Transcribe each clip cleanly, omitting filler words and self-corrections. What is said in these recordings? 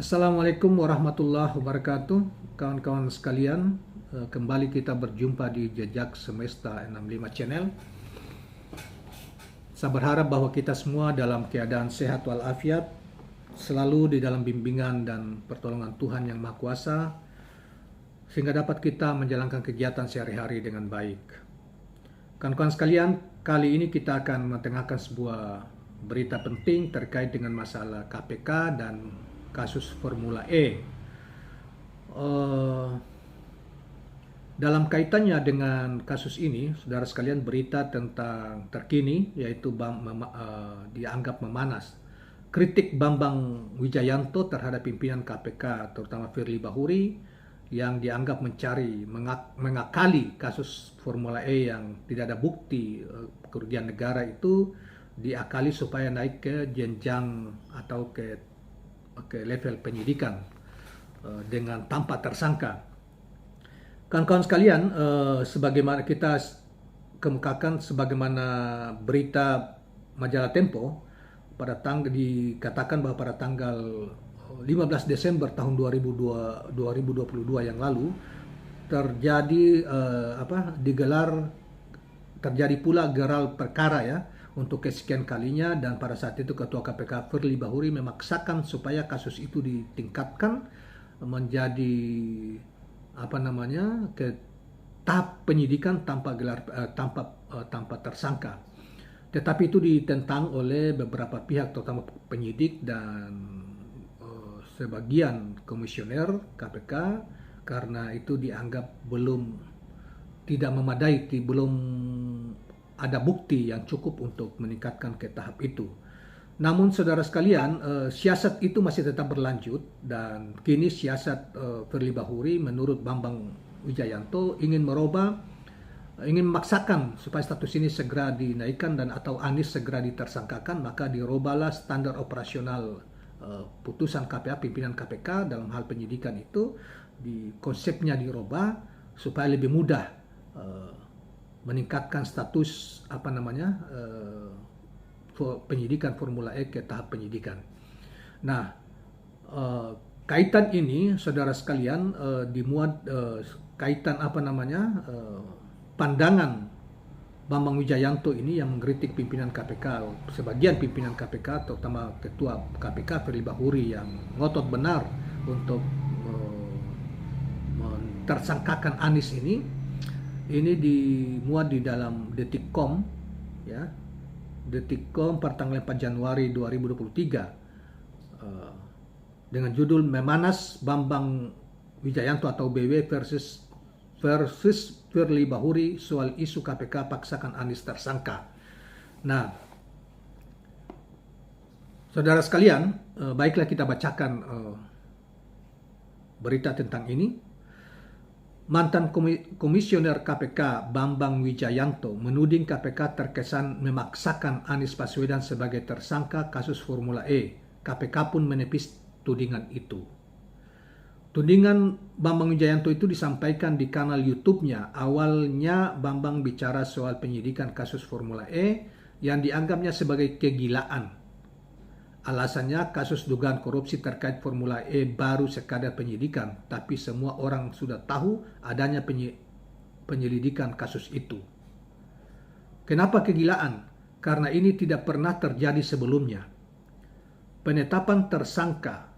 Assalamualaikum warahmatullahi wabarakatuh. Kawan-kawan sekalian, kembali kita berjumpa di Jejak Semesta 65 Channel. Saya berharap bahwa kita semua dalam keadaan sehat walafiat, selalu di dalam bimbingan dan pertolongan Tuhan Yang Maha Kuasa, sehingga dapat kita menjalankan kegiatan sehari-hari dengan baik. Kawan-kawan sekalian, kali ini kita akan mengetengahkan sebuah berita penting terkait dengan masalah KPK dan kasus Formula E. Dalam kaitannya dengan kasus ini, saudara sekalian, berita tentang terkini yaitu dianggap memanas. Kritik Bambang Wijayanto terhadap pimpinan KPK, terutama Firly Bahuri, yang dianggap mengakali kasus Formula E yang tidak ada bukti kerugian negara itu, diakali supaya naik ke jenjang atau ke level penyidikan dengan tanpa tersangka. Kawan-kawan sekalian, sebagaimana kita kemukakan, sebagaimana berita majalah Tempo dikatakan bahwa pada tanggal 15 Desember tahun 2022 yang lalu terjadi pula gelar perkara ya untuk kesekian kalinya, dan pada saat itu Ketua KPK Firly Bahuri memaksakan supaya kasus itu ditingkatkan menjadi ke tahap penyidikan tanpa tersangka. Tetapi itu ditentang oleh beberapa pihak, terutama penyidik dan sebagian komisioner KPK, karena itu dianggap tidak memadai, belum ada bukti yang cukup untuk meningkatkan ke tahap itu. Namun saudara sekalian, siasat itu masih tetap berlanjut, dan kini siasat Firly Bahuri menurut Bambang Wijayanto ingin memaksakan supaya status ini segera dinaikkan dan atau Anies segera ditersangkakan. Maka dirobahlah standar operasional putusan KPA, pimpinan KPK dalam hal penyidikan itu, konsepnya dirubah supaya lebih mudah meningkatkan status penyidikan Formula E ke tahap penyidikan. Nah, kaitan ini saudara sekalian dimuat kaitan pandangan Bambang Wijayanto ini yang mengkritik pimpinan KPK, sebagian pimpinan KPK, terutama Ketua KPK Firly Bahuri yang ngotot benar untuk mentersangkakan Anies ini dimuat di dalam Detikcom ya. Detikcom pada tanggal 4 Januari 2023 dengan judul Memanas Bambang Wijayanto atau BW versus Firly Bahuri soal isu KPK paksakan Anies tersangka. Nah, saudara sekalian, baiklah kita bacakan berita tentang ini. Mantan Komisioner KPK Bambang Wijayanto menuding KPK terkesan memaksakan Anies Baswedan sebagai tersangka kasus Formula E. KPK pun menepis tudingan itu. Tudingan Bambang Wijayanto itu disampaikan di kanal YouTube-nya. Awalnya Bambang bicara soal penyidikan kasus Formula E yang dianggapnya sebagai kegilaan. Alasannya kasus dugaan korupsi terkait Formula E baru sekadar penyidikan, tapi semua orang sudah tahu adanya penyelidikan kasus itu. Kenapa kegilaan? Karena ini tidak pernah terjadi sebelumnya. Penetapan tersangka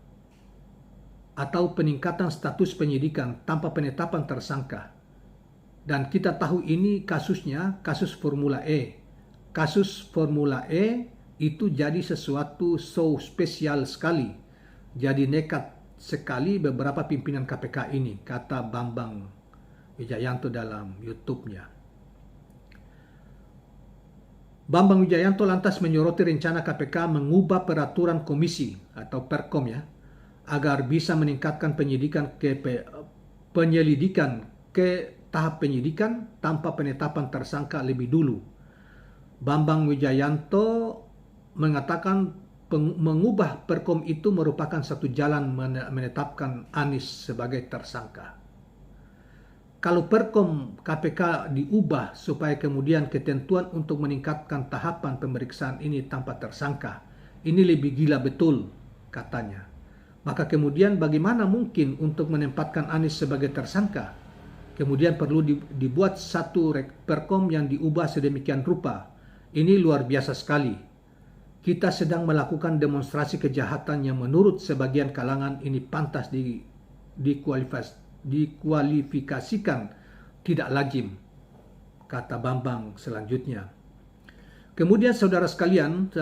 atau peningkatan status penyidikan tanpa penetapan tersangka. Dan kita tahu ini kasusnya kasus Formula E. Kasus Formula E itu jadi sesuatu so spesial sekali. Jadi nekat sekali beberapa pimpinan KPK ini, kata Bambang Wijayanto dalam YouTube-nya. Bambang Wijayanto lantas menyoroti rencana KPK mengubah peraturan komisi atau Perkom ya, agar bisa meningkatkan penyelidikan ke tahap penyidikan tanpa penetapan tersangka lebih dulu. Bambang Wijayanto mengatakan mengubah Perkom itu merupakan satu jalan menetapkan Anies sebagai tersangka. Kalau Perkom KPK diubah supaya kemudian ketentuan untuk meningkatkan tahapan pemeriksaan ini tanpa tersangka, ini lebih gila betul, katanya. Maka kemudian bagaimana mungkin untuk menempatkan Anies sebagai tersangka? Kemudian perlu dibuat satu perkom yang diubah sedemikian rupa. Ini luar biasa sekali. Kita sedang melakukan demonstrasi kejahatan yang menurut sebagian kalangan ini pantas dikualifikasikan tidak lazim, kata Bambang selanjutnya. Kemudian saudara sekalian,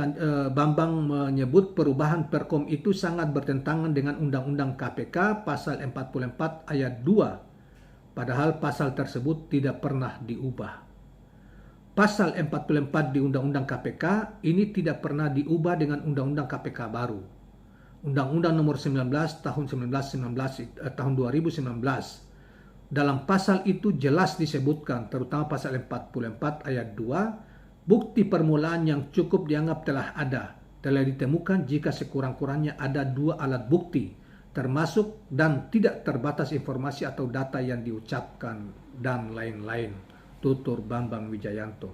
Bambang menyebut perubahan perkom itu sangat bertentangan dengan Undang-Undang KPK pasal 44 ayat 2, padahal pasal tersebut tidak pernah diubah. Pasal 44 di Undang-Undang KPK ini tidak pernah diubah dengan Undang-Undang KPK baru. Undang-Undang nomor 19 tahun 2019 dalam pasal itu jelas disebutkan, terutama pasal 44 ayat 2, bukti permulaan yang cukup dianggap telah ditemukan jika sekurang-kurangnya ada 2 alat bukti, termasuk dan tidak terbatas informasi atau data yang diucapkan dan lain-lain, tutur Bambang Wijayanto.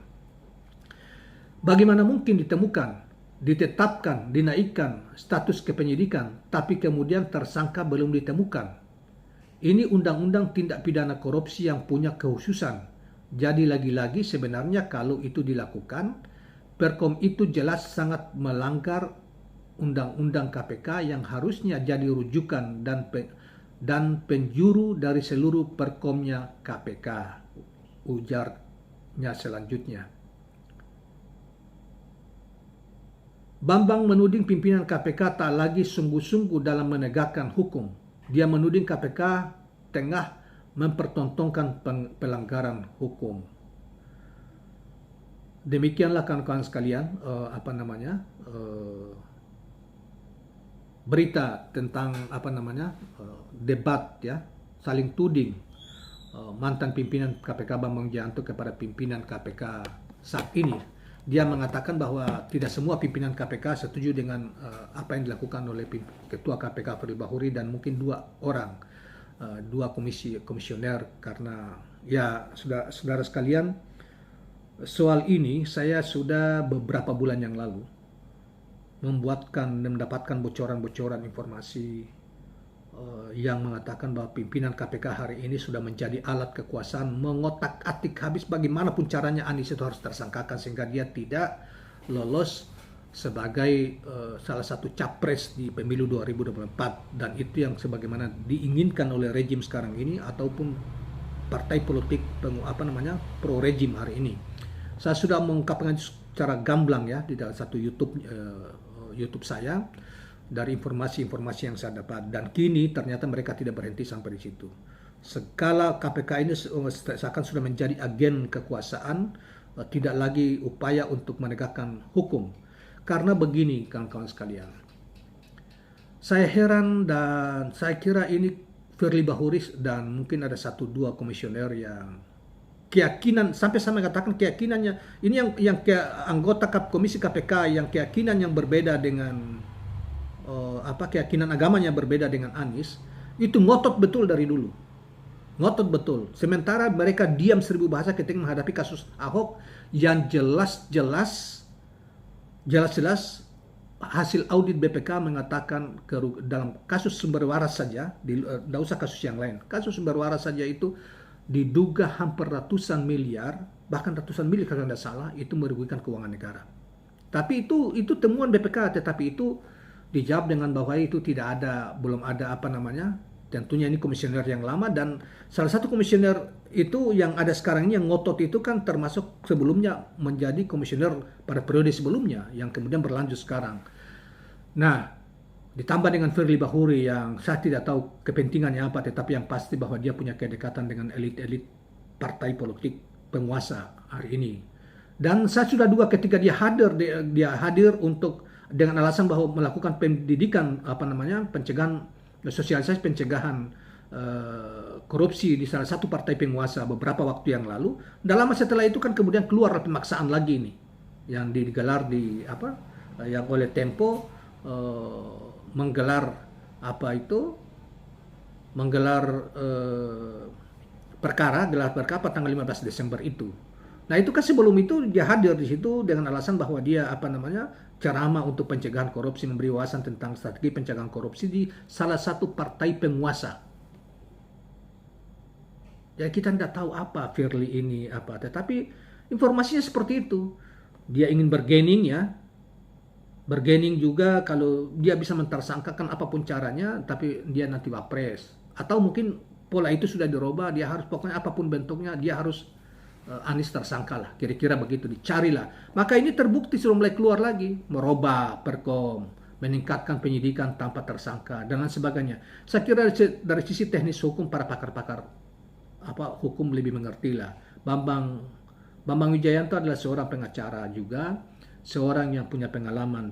Bagaimana mungkin ditemukan, ditetapkan, dinaikkan status kepenyidikan, tapi kemudian tersangka belum ditemukan? Ini undang-undang tindak pidana korupsi yang punya kekhususan. Jadi lagi-lagi sebenarnya kalau itu dilakukan, perkom itu jelas sangat melanggar Undang-Undang KPK yang harusnya jadi rujukan dan penjuru dari seluruh perkomnya KPK, ujarnya selanjutnya. Bambang menuding pimpinan KPK tak lagi sungguh-sungguh dalam menegakkan hukum. Dia menuding KPK tengah mempertontonkan pelanggaran hukum. Demikianlah kawan-kawan sekalian, berita tentang debat ya, saling tuding mantan pimpinan KPK Bambang Wijayanto kepada pimpinan KPK saat ini. Dia mengatakan bahwa tidak semua pimpinan KPK setuju dengan apa yang dilakukan oleh Ketua KPK Firly Bahuri dan mungkin 2 orang. 2 komisioner, karena ya saudara sekalian, soal ini saya sudah beberapa bulan yang lalu mendapatkan bocoran-bocoran informasi yang mengatakan bahwa pimpinan KPK hari ini sudah menjadi alat kekuasaan, mengotak-atik habis bagaimanapun caranya Anies itu harus tersangkakan sehingga dia tidak lolos sebagai salah satu capres di pemilu 2024, dan itu yang sebagaimana diinginkan oleh rejim sekarang ini ataupun partai politik pro rejim hari ini. Saya sudah mengungkapkan secara gamblang ya di dalam satu YouTube saya dari informasi-informasi yang saya dapat, dan kini ternyata mereka tidak berhenti sampai di situ. Segala KPK ini seakan sudah menjadi agen kekuasaan, tidak lagi upaya untuk menegakkan hukum. Karena begini kawan-kawan sekalian, saya heran dan saya kira ini Firly Bahuri dan mungkin ada 1-2 komisioner yang keyakinan, sampai saya mengatakan keyakinannya, ini yang anggota Komisi KPK yang keyakinan yang berbeda dengan keyakinan agamanya berbeda dengan Anies, itu ngotot betul dari dulu. Ngotot betul. Sementara mereka diam 1000 bahasa ketika menghadapi kasus Ahok yang jelas-jelas hasil audit BPK mengatakan dalam kasus sumber waras saja, tidak usah kasus yang lain, kasus sumber waras saja itu diduga hampir ratusan miliar, bahkan ratusan miliar kalau tidak salah, itu merugikan keuangan negara. Tapi itu temuan BPK, tetapi itu dijawab dengan bahwa itu belum ada tentunya ini komisioner yang lama, dan salah satu komisioner itu yang ada sekarang ini yang ngotot itu kan termasuk sebelumnya menjadi komisioner pada periode sebelumnya yang kemudian berlanjut sekarang. Nah, ditambah dengan Firly Bahuri yang saya tidak tahu kepentingannya apa, tetapi yang pasti bahwa dia punya kedekatan dengan elit-elit partai politik penguasa hari ini. Dan saya sudah duga ketika dia hadir untuk dengan alasan bahwa melakukan pendidikan sosialisasi pencegahan korupsi di salah satu partai penguasa beberapa waktu yang lalu. Tidak lama setelah itu kan kemudian keluar pemaksaan lagi nih yang digelar yang oleh Tempo menggelar perkara tanggal 15 Desember itu. Nah, itu kan sebelum itu dia hadir di situ dengan alasan bahwa dia ceramah untuk pencegahan korupsi, memberi wawasan tentang strategi pencegahan korupsi di salah satu partai penguasa. Ya kita tidak tahu apa Firly ini apa, tetapi informasinya seperti itu. Dia ingin bergening ya, bergening juga kalau dia bisa mentersangkakan apapun caranya, tapi dia nanti wapres. Atau mungkin pola itu sudah dirubah, dia harus pokoknya apapun bentuknya dia harus Anies tersangka lah, kira-kira begitu, dicarilah. Maka ini terbukti sudah mulai keluar lagi, merubah perkom, meningkatkan penyidikan tanpa tersangka dan lain sebagainya. Saya kira dari sisi teknis hukum para pakar-pakar hukum lebih mengerti lah. Bambang Wijayanto adalah seorang pengacara juga, seorang yang punya pengalaman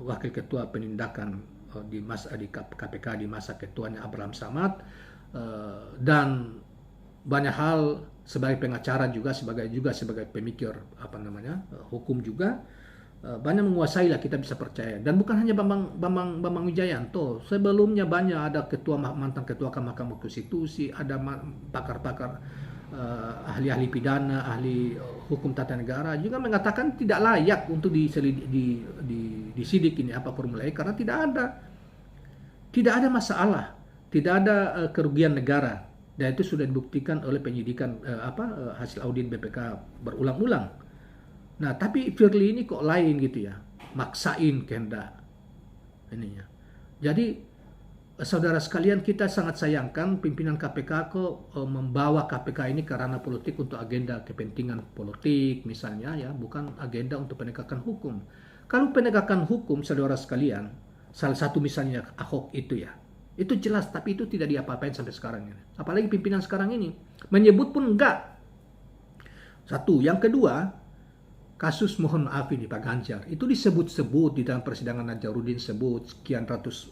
wakil ketua penindakan di KPK di masa ketuanya Abraham Samad, dan banyak hal sebagai pengacara juga sebagai pemikir hukum juga, banyak menguasai lah, kita bisa percaya. Dan bukan hanya Bambang Wijayanto, sebelumnya banyak ada mantan ketua Mahkamah Konstitusi, ada pakar-pakar ahli-ahli pidana, ahli hukum tata negara juga mengatakan tidak layak untuk disidik ini Formula E karena tidak ada masalah, tidak ada kerugian negara. Dan itu sudah dibuktikan oleh penyidikan hasil audit BPK berulang-ulang. Nah, tapi Firly ini kok lain gitu ya, maksain kehendak ininya. Jadi saudara sekalian, kita sangat sayangkan pimpinan KPK kok membawa KPK ini ke ranah politik untuk agenda kepentingan politik misalnya ya, bukan agenda untuk penegakan hukum. Kalau penegakan hukum saudara sekalian, salah satu misalnya Ahok itu ya, itu jelas, tapi itu tidak diapa-apain sampai sekarang ini. Apalagi pimpinan sekarang ini menyebut pun enggak. Satu, yang kedua, kasus mohon maaf ini Pak Ganjar itu disebut-sebut di dalam persidangan Nazarudin, sebut sekian ratus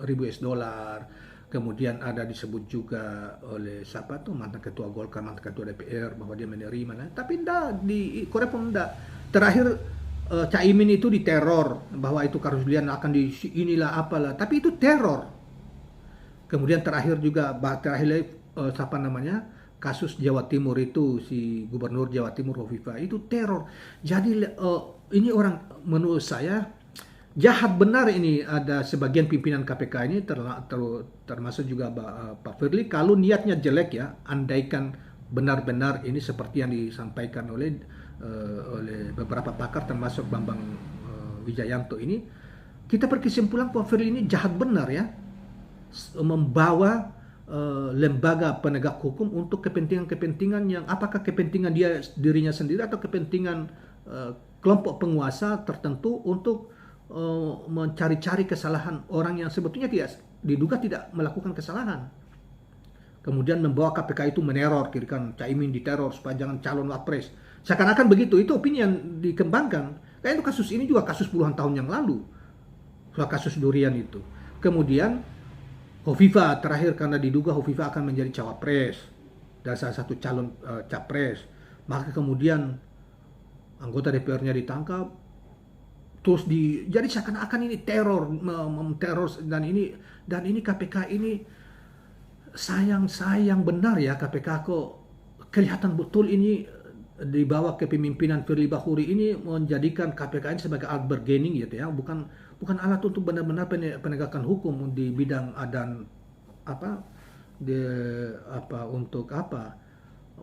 ribu US dollar. Kemudian ada disebut juga oleh siapa tuh mantan ketua Golkar, mantan ketua DPR bahwa dia menerima, tapi enggak di Korea pun enggak. Terakhir Caimin itu diteror bahwa itu Karuslian akan inilah apalah, tapi itu teror. Kemudian terakhir kasus Jawa Timur itu si Gubernur Jawa Timur Hovifah itu teror. Jadi ini orang menurut saya jahat benar ini, ada sebagian pimpinan KPK ini termasuk juga Pak Firly, kalau niatnya jelek ya, andaikan benar-benar ini seperti yang disampaikan oleh beberapa pakar termasuk Bambang Wijayanto ini, kita berkesimpulan Pak Firly ini jahat benar ya, membawa lembaga penegak hukum untuk kepentingan yang apakah kepentingan dirinya sendiri atau kepentingan kelompok penguasa tertentu untuk mencari-cari kesalahan orang yang sebetulnya diduga tidak melakukan kesalahan. Kemudian membawa KPK itu meneror, kirikan Caimin diteror supaya jangan calon wapres. Seakan-akan begitu, itu opini yang dikembangkan. Kayak itu kasus ini juga kasus puluhan tahun yang lalu, soal kasus durian itu. Kemudian Hovifah terakhir, karena diduga Hovifah akan menjadi cawapres dan salah satu calon capres, maka kemudian anggota DPR-nya ditangkap, terus jadi seakan-akan ini teror, dan ini KPK ini sayang benar ya, KPK kok kelihatan betul ini di bawah kepemimpinan Firly Bahuri ini menjadikan KPK ini sebagai alat bargaining gitu ya, bukan alat untuk benar-benar penegakan hukum di bidang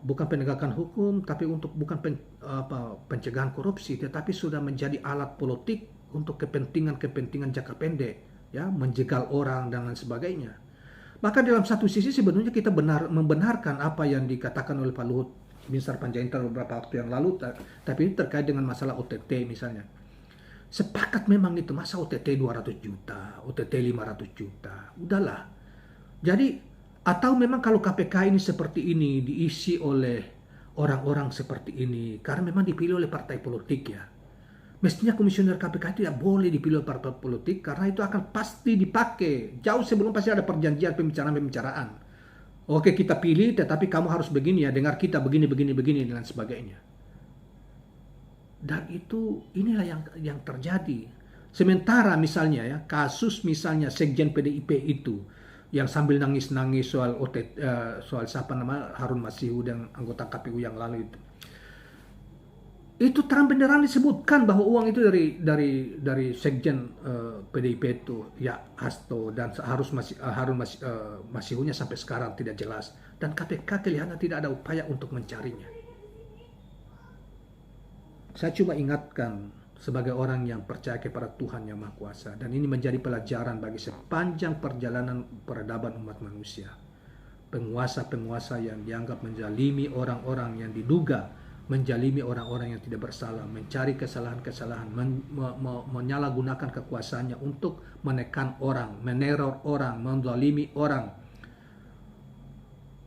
bukan penegakan hukum, tapi untuk bukan pencegahan korupsi, tetapi sudah menjadi alat politik untuk kepentingan jangka pendek ya, menjegal orang dan lain sebagainya. Maka dalam satu sisi sebenarnya kita membenarkan apa yang dikatakan oleh Pak Luhut Binsar Panjaitan beberapa waktu yang lalu, tapi ini terkait dengan masalah OTT misalnya. Sepakat memang itu, masa OTT 200 juta, OTT 500 juta, udahlah. Jadi, atau memang kalau KPK ini seperti ini, diisi oleh orang-orang seperti ini, karena memang dipilih oleh partai politik ya. Mestinya komisioner KPK tidak boleh dipilih oleh partai politik, karena itu akan pasti dipakai. Jauh sebelum pasti ada perjanjian pembicaraan. Oke, kita pilih, tetapi kamu harus begini ya, dengar kita begini, dan sebagainya. Dan inilah yang terjadi. Sementara misalnya ya, kasus misalnya Sekjen PDIP itu, yang sambil nangis-nangis soal Harun Masihu dan anggota KPU yang lalu itu. Itu terang benderang disebutkan bahwa uang itu dari sekjen PDIP itu ya Hasto, dan Harun Masihunya sampai sekarang tidak jelas, dan KPK kelihatan tidak ada upaya untuk mencarinya. Saya cuma ingatkan sebagai orang yang percaya kepada Tuhan Yang Maha Kuasa, dan ini menjadi pelajaran bagi sepanjang perjalanan peradaban umat manusia. Penguasa-penguasa yang dianggap menjalimi orang-orang yang diduga menjalimi orang-orang yang tidak bersalah, mencari kesalahan-kesalahan, menyalahgunakan kekuasaannya untuk menekan orang, meneror orang, menzalimi orang.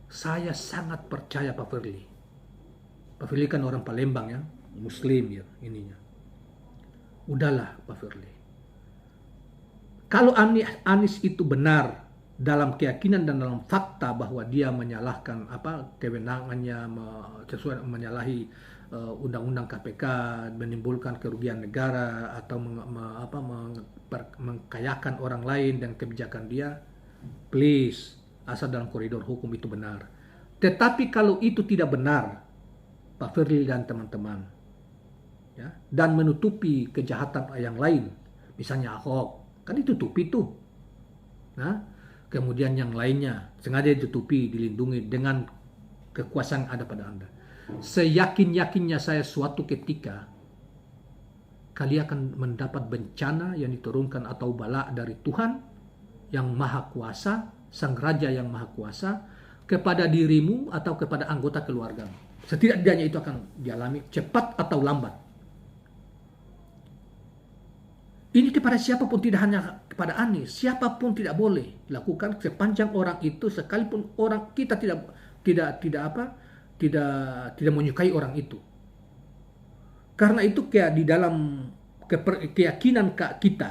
Saya sangat percaya Pak Firly. Pak Firly kan orang Palembang ya, Muslim ya ininya. Udahlah Pak Firly. Kalau Anies itu benar dalam keyakinan dan dalam fakta bahwa dia menyalahkan kewenangannya, sesuai menyalahi undang-undang KPK, menimbulkan kerugian negara atau mengkayakan orang lain dan kebijakan dia, please, asal dalam koridor hukum itu benar. Tetapi kalau itu tidak benar, Pak Firly dan teman-teman, ya, dan menutupi kejahatan yang lain, misalnya Ahok, kan ditutupi tuh. Nah, kemudian yang lainnya sengaja ditutupi, dilindungi dengan kekuasaan yang ada pada Anda. Seyakin-yakinnya saya suatu ketika kalian akan mendapat bencana yang diturunkan atau bala dari Tuhan yang Maha Kuasa, Sang Raja yang Maha Kuasa, kepada dirimu atau kepada anggota keluargamu. Setidaknya itu akan dialami cepat atau lambat. Ini kepada siapapun, tidak hanya kepada Anies, siapapun tidak boleh dilakukan sepanjang orang itu, sekalipun orang kita tidak menyukai orang itu. Karena itu kayak di dalam keyakinan kita,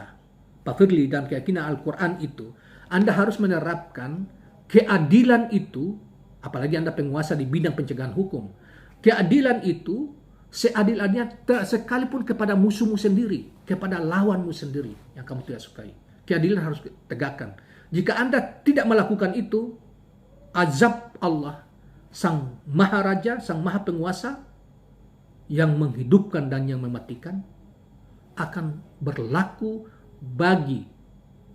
Pak Firly, dan keyakinan Al-Quran itu, Anda harus menerapkan keadilan itu, apalagi Anda penguasa di bidang pencegahan hukum. Keadilan itu seadil-adilnya sekalipun kepada musuhmu sendiri, kepada lawanmu sendiri yang kamu tidak sukai. Keadilan harus tegakkan. Jika Anda tidak melakukan itu, azab Allah, Sang Maharaja, Sang Maha Penguasa, yang menghidupkan dan yang mematikan, akan berlaku bagi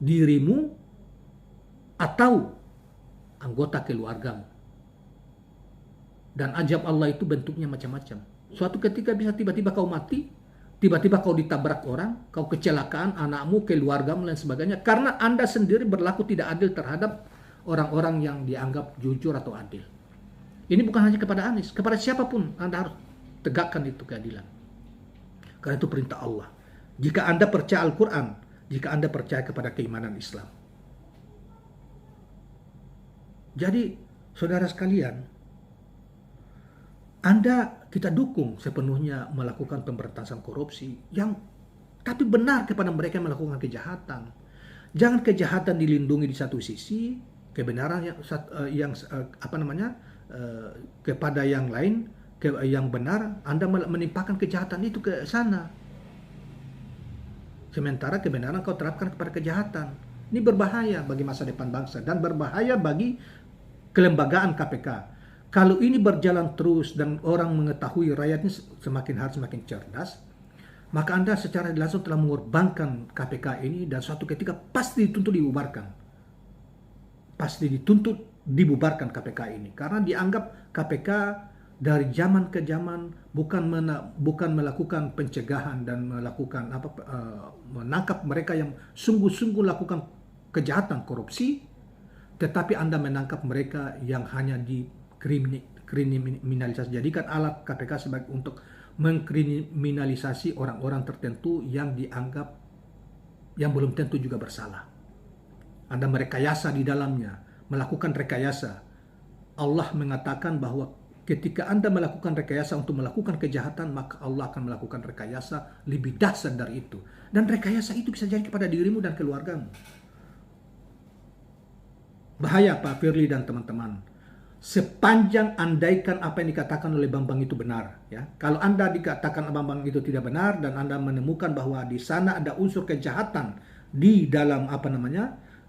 dirimu atau anggota keluargamu. Dan azab Allah itu bentuknya macam-macam. Suatu ketika bisa tiba-tiba kau mati, tiba-tiba kau ditabrak orang, kau kecelakaan, anakmu, keluargamu, dan sebagainya, karena Anda sendiri berlaku tidak adil terhadap orang-orang yang dianggap jujur atau adil. Ini bukan hanya kepada Anies, kepada siapapun Anda harus tegakkan itu keadilan. Karena itu perintah Allah. Jika Anda percaya Al-Quran, jika Anda percaya kepada keimanan Islam. Jadi, saudara sekalian, kita dukung sepenuhnya melakukan pemberantasan korupsi tapi benar kepada mereka yang melakukan kejahatan. Jangan kejahatan dilindungi di satu sisi, kebenaran kepada yang lain, yang benar Anda menimpakan kejahatan itu ke sana. Sementara kebenaran kau terapkan kepada kejahatan. Ini berbahaya bagi masa depan bangsa dan berbahaya bagi kelembagaan KPK. Kalau ini berjalan terus dan orang mengetahui rakyatnya semakin hari semakin cerdas, maka Anda secara langsung telah mengorbankan KPK ini, dan suatu ketika pasti dituntut dibubarkan. Pasti dituntut dibubarkan KPK ini. Karena dianggap KPK dari zaman ke zaman bukan melakukan pencegahan dan melakukan menangkap mereka yang sungguh-sungguh lakukan kejahatan korupsi, tetapi Anda menangkap mereka yang hanya kriminalisasi, jadikan alat KPK sebagai untuk mengkriminalisasi orang-orang tertentu yang dianggap yang belum tentu juga bersalah. Anda merekayasa di dalamnya, melakukan rekayasa. Allah mengatakan bahwa ketika Anda melakukan rekayasa untuk melakukan kejahatan, maka Allah akan melakukan rekayasa lebih dahsyat dari itu. Dan rekayasa itu bisa jadi kepada dirimu dan keluargamu. Bahaya Pak Firly dan teman-teman. Sepanjang andaikan apa yang dikatakan oleh Bambang itu benar, ya. Kalau Anda dikatakan Bambang itu tidak benar dan Anda menemukan bahwa di sana ada unsur kejahatan di dalam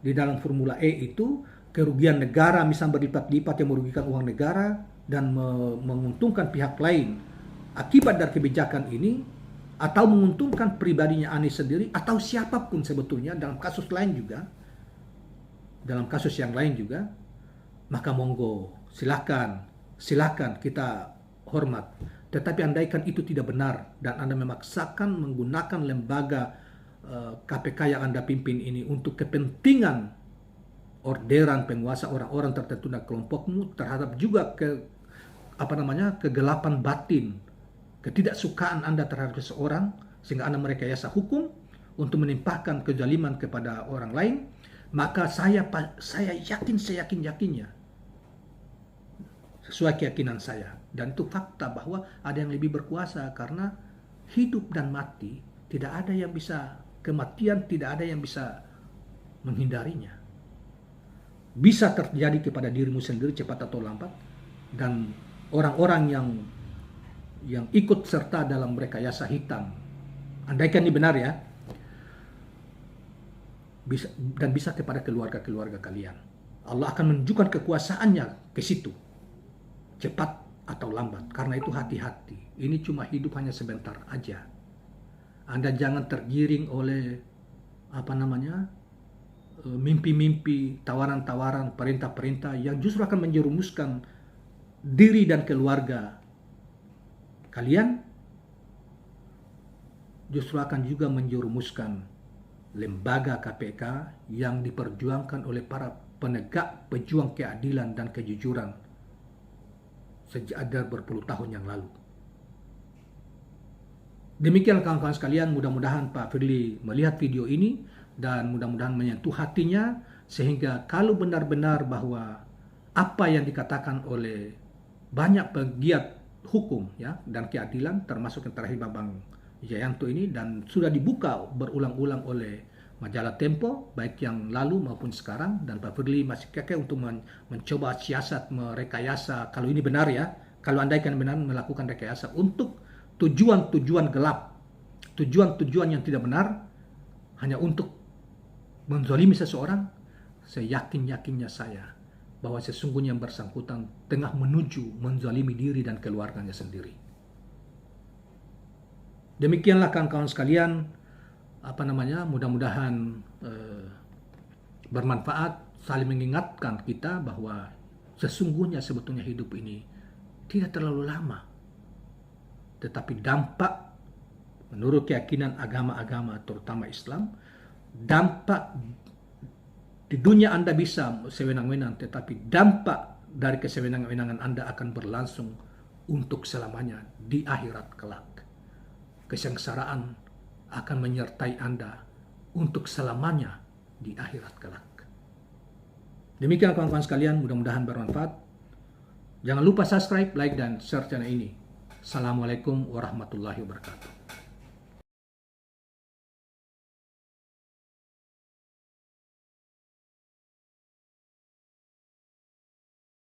di dalam Formula E itu, kerugian negara misalnya berlipat-lipat yang merugikan uang negara dan menguntungkan pihak lain akibat dari kebijakan ini atau menguntungkan pribadinya Anies sendiri atau siapapun sebetulnya dalam kasus lain juga, dalam kasus yang lain juga, maka monggo silakan kita hormat. Tetapi andaikan itu tidak benar dan Anda memaksakan menggunakan lembaga KPK yang Anda pimpin ini untuk kepentingan orderan penguasa orang-orang tertentu dan kelompokmu terhadap juga kegelapan batin, ketidaksukaan Anda terhadap seseorang sehingga Anda merekayasa hukum untuk menimpakan kezaliman kepada orang lain, maka saya yakinnya sesuai keyakinan saya, dan itu fakta bahwa ada yang lebih berkuasa, karena hidup dan mati tidak ada yang bisa, kematian tidak ada yang bisa menghindarinya. Bisa terjadi kepada dirimu sendiri cepat atau lambat, dan orang-orang yang ikut serta dalam rekayasa hitam, andaikan ini benar ya, bisa kepada keluarga-keluarga kalian. Allah akan menunjukkan kekuasaannya ke situ, cepat atau lambat. Karena itu hati-hati. Ini cuma hidup hanya sebentar aja. Anda jangan tergiring oleh mimpi-mimpi, tawaran-tawaran, perintah-perintah yang justru akan menjerumuskan diri dan keluarga kalian, justru akan juga menjerumuskan lembaga KPK yang diperjuangkan oleh para penegak pejuang keadilan dan kejujuran sejak ada berpuluh tahun yang lalu. Demikian kawan-kawan sekalian, mudah-mudahan Pak Firly melihat video ini dan mudah-mudahan menyentuh hatinya, sehingga kalau benar-benar bahwa apa yang dikatakan oleh banyak pegiat hukum ya dan keadilan, termasuk yang terakhir Bambang Wijayanto ini, dan sudah dibuka berulang-ulang oleh majalah Tempo baik yang lalu maupun sekarang, dan Pak Firly masih kekeh untuk mencoba siasat merekayasa, kalau ini benar ya, kalau andaikan benar melakukan rekayasa untuk tujuan-tujuan gelap, tujuan-tujuan yang tidak benar, hanya untuk menzalimi seseorang, seyakin-yakinnya saya bahwa sesungguhnya yang bersangkutan tengah menuju menzalimi diri dan keluarganya sendiri. Demikianlah kawan-kawan sekalian, mudah-mudahan bermanfaat, saling mengingatkan kita bahwa sesungguhnya sebetulnya hidup ini tidak terlalu lama, tetapi dampak menurut keyakinan agama-agama terutama Islam, dampak di dunia Anda bisa sewenang-wenang, tetapi dampak dari kesewenang-wenangan Anda akan berlangsung untuk selamanya di akhirat kelak. Kesengsaraan akan menyertai Anda untuk selamanya di akhirat kelak. Demikian kawan-kawan sekalian, mudah-mudahan bermanfaat. Jangan lupa subscribe, like, dan share channel ini. Assalamualaikum warahmatullahi wabarakatuh.